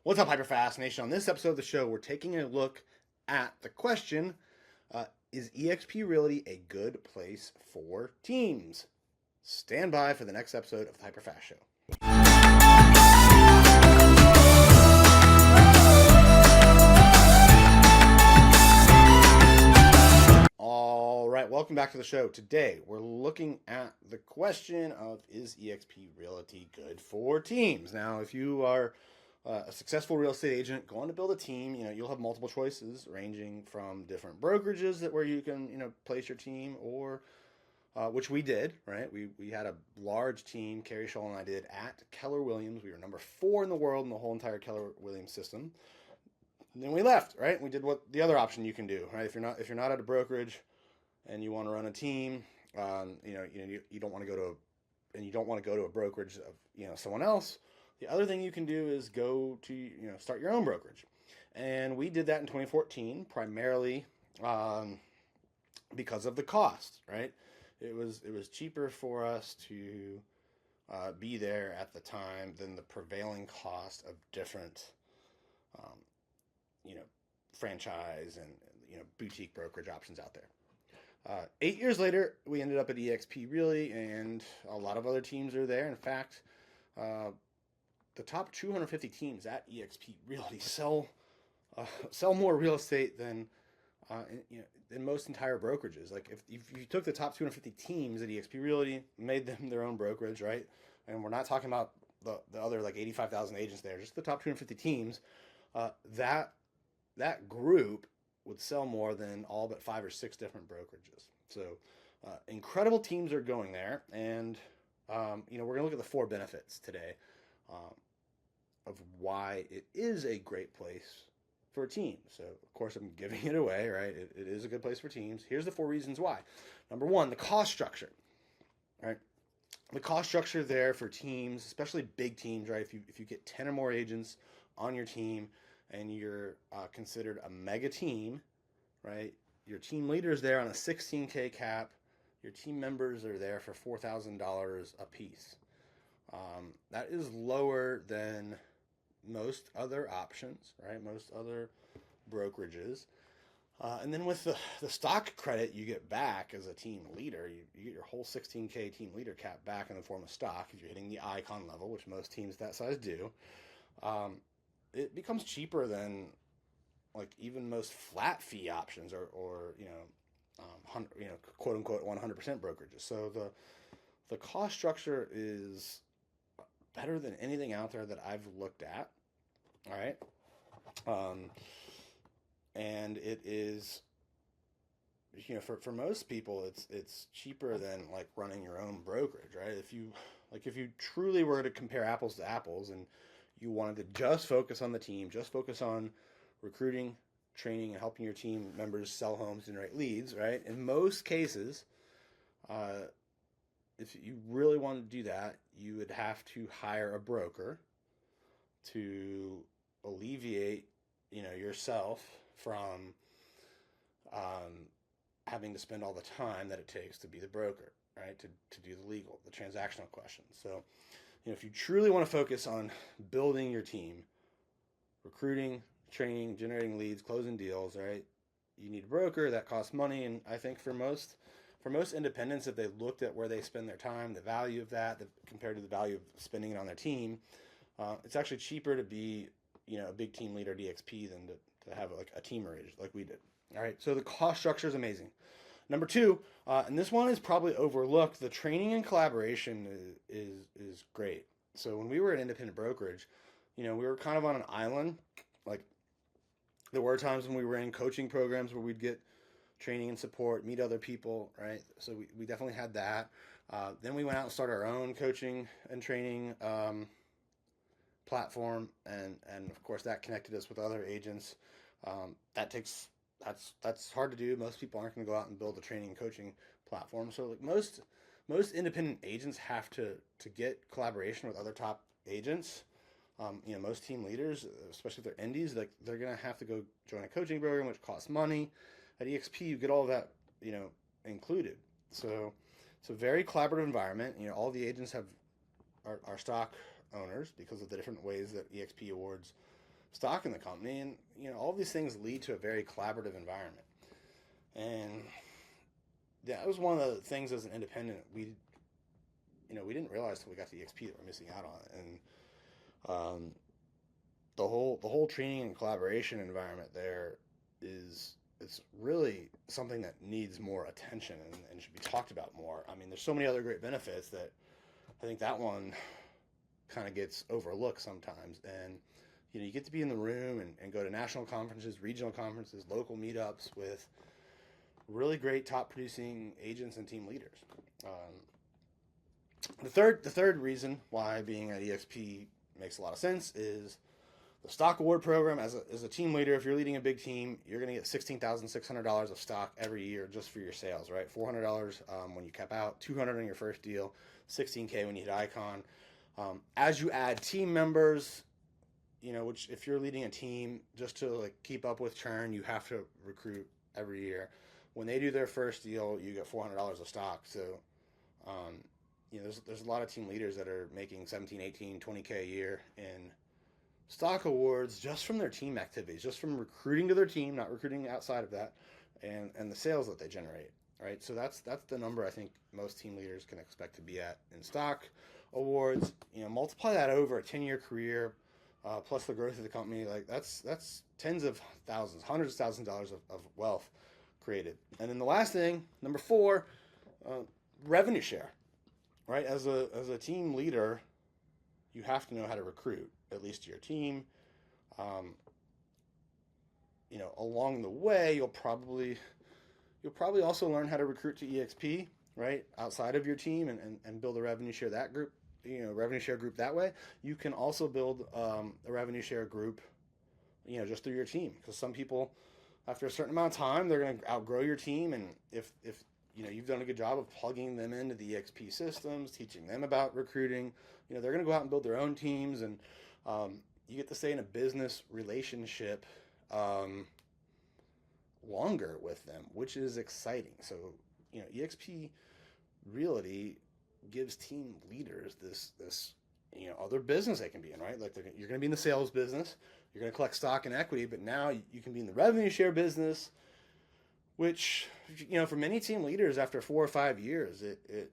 What's up, HyperFast Nation? On this episode of the show, we're taking a look at the question, is eXp Realty a good place for teams? Stand by for the next episode of the HyperFast Show. All right, welcome back to the show. Today, we're looking at the question of, is eXp Realty good for teams? Now, if you are a successful real estate agent going to build a team, you'll have multiple choices ranging from different brokerages where you can, place your team, or which we did, right? We had a large team, Carrie Shull and I did, at Keller Williams. We were number 4 in the world in the whole entire Keller Williams system. And then we left, right? We did what the other option you can do, right? If you're not at a brokerage and you want to run a team, you don't want to go to a brokerage of someone else. The other thing you can do is go to start your own brokerage, and we did that in 2014 primarily because of the cost. Right, it was cheaper for us to be there at the time than the prevailing cost of different franchise and boutique brokerage options out there. 8 years later, we ended up at eXp Realty, and a lot of other teams are there. In fact, the top 250 teams at eXp Realty sell more real estate than most entire brokerages. Like if you took the top 250 teams at eXp Realty, made them their own brokerage, right? And we're not talking about the other like 85,000 agents there, just the top 250 teams. That group would sell more than all but 5 or 6 different brokerages. So incredible teams are going there, and we're going to look at the 4 benefits today of why it is a great place for a team. So, of course, I'm giving it away, right? It is a good place for teams. Here's the 4 reasons why. Number 1, the cost structure, right? The cost structure there for teams, especially big teams, right? If you get 10 or more agents on your team and you're considered a mega team, right? Your team leader is there on a $16K cap. Your team members are there for $4,000 a piece. That is lower than most other options, right? Most other brokerages. And then with the stock credit you get back as a team leader, you get your whole 16K team leader cap back in the form of stock if you're hitting the icon level, which most teams that size do. It becomes cheaper than like even most flat fee options or quote unquote 100% brokerages. So the cost structure is better than anything out there that I've looked at. All right. And it is, for most people, it's cheaper than like running your own brokerage, right? If you truly were to compare apples to apples and you wanted to just focus on the team, just focus on recruiting, training, and helping your team members sell homes, generate leads, right? In most cases, if you really wanted to do that, you would have to hire a broker to alleviate, yourself from having to spend all the time that it takes to be the broker, right? To do the legal, the transactional questions. So, if you truly want to focus on building your team, recruiting, training, generating leads, closing deals, right? You need a broker. That costs money, and I think for most independents, if they looked at where they spend their time, the value of that, compared to the value of spending it on their team, it's actually cheaper to be, a big team leader at eXp than to have like a teamer agent like we did. All right, so the cost structure is amazing. Number 2, and this one is probably overlooked, the training and collaboration is great. So when we were at independent brokerage, we were kind of on an island. Like there were times when we were in coaching programs where we'd get training and support, meet other people, right? So we definitely had that. Then we went out and started our own coaching and training platform, and of course that connected us with other agents. That's hard to do. Most people aren't going to go out and build a training and coaching platform. So like most independent agents have to get collaboration with other top agents. Most team leaders, especially if they're indies, like they're going to have to go join a coaching program, which costs money. At eXp, you get all of that, included. So it's a very collaborative environment. All the agents are stock owners because of the different ways that eXp awards stock in the company. And, all of these things lead to a very collaborative environment. And that was one of the things as an independent, we didn't realize till we got to eXp that we're missing out on. And the whole training and collaboration environment there it's really something that needs more attention and should be talked about more. I mean, there's so many other great benefits that I think that one kind of gets overlooked sometimes. And you get to be in the room and go to national conferences, regional conferences, local meetups with really great top producing agents and team leaders. The third reason why being at eXp makes a lot of sense is the stock award program. As a team leader, if you're leading a big team, you're going to get $16,600 of stock every year just for your sales, right? $400 when you cap out, $200 on your first deal, $16K when you hit Icon. As you add team members, which if you're leading a team, just to keep up with churn, you have to recruit every year. When they do their first deal, you get $400 of stock. So, there's a lot of team leaders that are making 17, 18, 20K a year in stock awards just from their team activities, just from recruiting to their team, not recruiting outside of that, and the sales that they generate, right? So that's the number I think most team leaders can expect to be at in stock awards. Multiply that over a 10-year career, plus the growth of the company, that's tens of thousands, hundreds of thousands of dollars of wealth created. And then the last thing, number 4, revenue share, right? As a team leader, you have to know how to recruit, at least to your team. Along the way, you'll probably also learn how to recruit to eXp, right? Outside of your team and build a revenue share revenue share group that way. You can also build a revenue share group, just through your team, because some people, after a certain amount of time, they're going to outgrow your team. And if you've done a good job of plugging them into the eXp systems, teaching them about recruiting, they're going to go out and build their own teams. And you get to stay in a business relationship longer with them, which is exciting. So, eXp Realty gives team leaders this other business they can be in, right? You're going to be in the sales business, you're going to collect stock and equity, but now you can be in the revenue share business, which, for many team leaders, after 4 or 5 years, it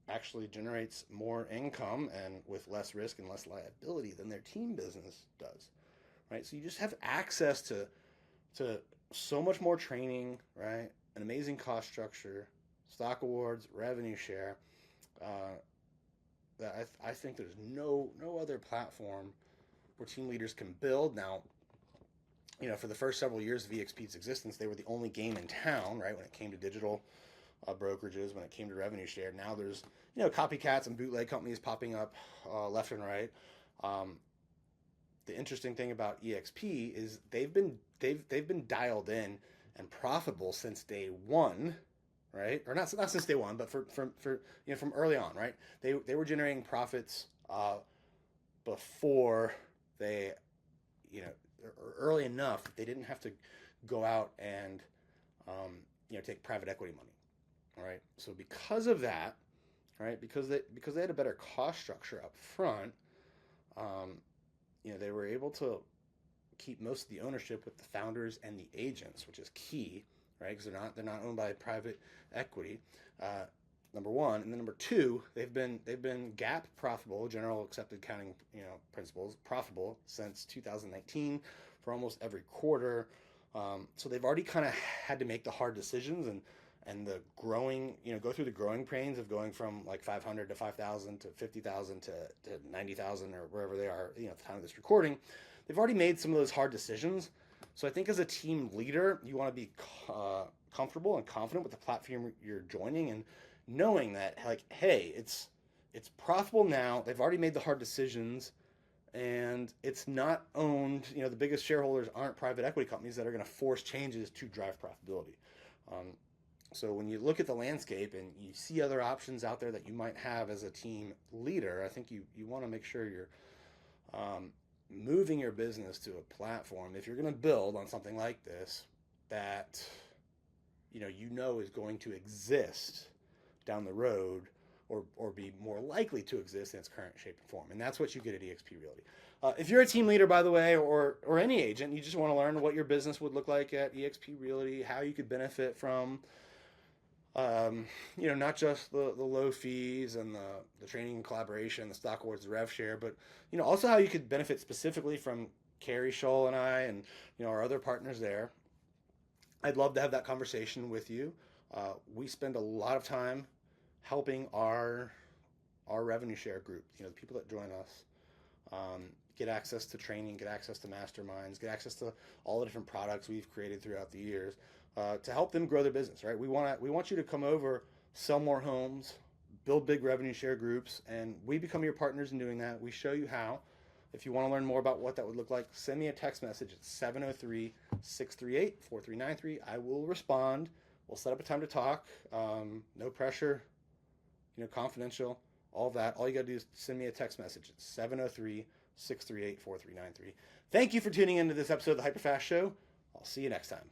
actually generates more income and with less risk and less liability than their team business does, right? So you just have access to so much more training, right? An amazing cost structure, stock awards, revenue share. That I think there's no other platform where team leaders can build. Now, for the first several years of eXp's existence, they were the only game in town, right? When it came to digital brokerages, when it came to revenue share. Now there's copycats and bootleg companies popping up left and right. The interesting thing about eXp is they've been dialed in and profitable since day one, right? Or not since day one, but from early on, right? They were generating profits before they, early enough that they didn't have to go out and take private equity money. All right. So because of that, right, because they had a better cost structure up front, they were able to keep most of the ownership with the founders and the agents, which is key, right? Because they're not owned by private equity. Number one, and then number 2, they've been GAAP profitable, general accepted accounting principles profitable since 2019 for almost every quarter. So they've already kind of had to make the hard decisions and the growing, go through the growing pains of going from 500 to 5,000 to 50,000 to 90,000 or wherever they are, at the time of this recording. They've already made some of those hard decisions. So I think as a team leader, you want to be comfortable and confident with the platform you're joining and knowing that, hey, it's profitable now. They've already made the hard decisions, and it's not owned. The biggest shareholders aren't private equity companies that are going to force changes to drive profitability. So when you look at the landscape and you see other options out there that you might have as a team leader, I think you want to make sure you're moving your business to a platform, if you're going to build on something like this, that is going to exist down the road or be more likely to exist in its current shape and form. And that's what you get at eXp Realty. If you're a team leader, by the way, or any agent, you just want to learn what your business would look like at eXp Realty, how you could benefit from, not just the low fees and the training and collaboration, the stock awards, the rev share, but also how you could benefit specifically from Carrie Scholl and I and our other partners there. I'd love to have that conversation with you. We spend a lot of time helping our revenue share group, the people that join us, get access to training, get access to masterminds, get access to all the different products we've created throughout the years to help them grow their business. Right? We want you to come over, sell more homes, build big revenue share groups, and we become your partners in doing that. We show you how. If you want to learn more about what that would look like, send me a text message at 703-638-4393. I will respond. We'll set up a time to talk. No pressure, confidential, all that. All you got to do is send me a text message at 703-638-4393. Thank you for tuning into this episode of the HyperFast Show. I'll see you next time.